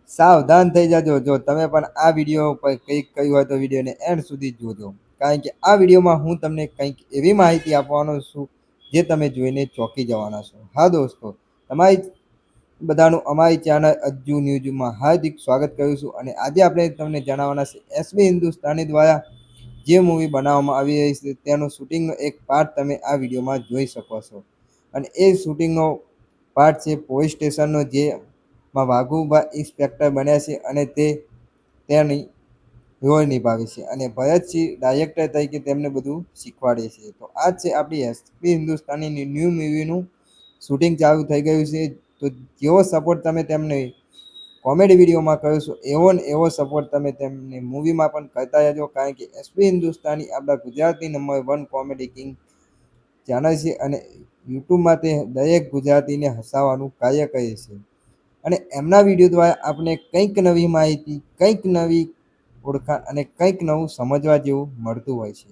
સાવધાન થઈ જાજો. જો તમે પણ આ વિડીયો પર કંઈક કહ્યું હોય તો વિડીયોને એન્ડ સુધી જોજો. કારણ કે આ વિડીયોમાં હું તમને કંઈક એવી માહિતી આપવાનો છું જે તમે જોઈને ચોંકી જવાના છો. હા દોસ્તો, તમારી બધાનું અમારી ચેનલ અજ્જુ ન્યૂઝમાં હાર્દિક સ્વાગત કરું છું. અને આજે આપણે તમને જણાવવાના છે એસબી હિન્દુસ્તાની દ્વારા જે મૂવી બનાવવામાં આવી રહી છે તેનું શૂટિંગનો એક પાર્ટ તમે આ વિડીયોમાં જોઈ શકો છો. અને એ શૂટિંગનો પાર્ટ છે પોલીસ સ્ટેશનનો, જેમાં વાઘુબા ઇન્સ્પેક્ટર બન્યા છે અને તેની રોલ નિભાવે છે અને ભરતસિંહ ડાયરેક્ટર તરીકે તેમને બધું શીખવાડે છે. તો આ છે આપણી એસપી હિન્દુસ્તાની ન્યૂ મૂવીનું શૂટિંગ ચાલુ થઈ ગયું છે. તો જેવો સપોર્ટ તમે તેમને કોમેડી વિડીયોમાં કર્યો છો એવો ને એવો સપોર્ટ તમે તેમને મૂવીમાં પણ કરતા રહેજો. કારણ કે એસપી હિન્દુસ્તાની આપણા ગુજરાતની નંબર 1 કોમેડી કિંગ ચેનલ છે અને યુટ્યુબમાં તે દરેક ગુજરાતીને હસાવવાનું કાર્ય કરે છે. અને એમના વિડીયો દ્વારા આપણે કંઈક નવી માહિતી, કંઈક નવી ઓળખાણ અને કંઈક નવું સમજવા જેવું મળતું હોય છે.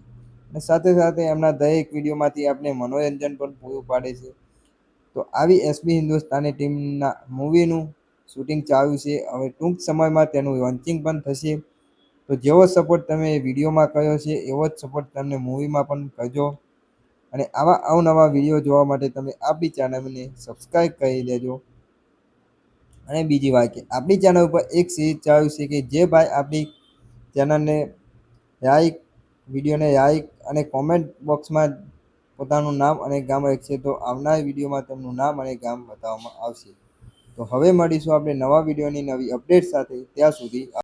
અને સાથે સાથે એમના દરેક વિડીયોમાંથી આપણે મનોરંજન પણ પૂરું પાડે છે. તો આવી એસબી હિન્દુસ્તાની ટીમના મૂવીનું શૂટિંગ ચાલુ છે. હવે ટૂંક સમયમાં તેનું લોન્ચિંગ પણ થશે. તો જેવો સપોર્ટ તમે વિડીયોમાં કર્યો છે એવો જ સપોર્ટ તમને મૂવીમાં પણ કરજો. અને આવા અવનવા વિડીયો જોવા માટે તમે આપણી ચેનલને સબસ્ક્રાઈબ કરી દેજો. અને બીજી વાત કે આપણી ચેનલ ઉપર એક સિરીઝ ચાલુ છે કે જે ભાઈ આપણી ચેનલને લાઈક, વિડીયોને લાઈક અને કોમેન્ટ બોક્સમાં પોતાનું નામ અને ગામ લખશે તો આવનાર વિડીયોમાં તેમનું નામ અને ગામ બતાવવામાં આવશે. તો હવે મળીશું આપણે નવા વિડીયોની નવી અપડેટ સાથે. ત્યાં સુધી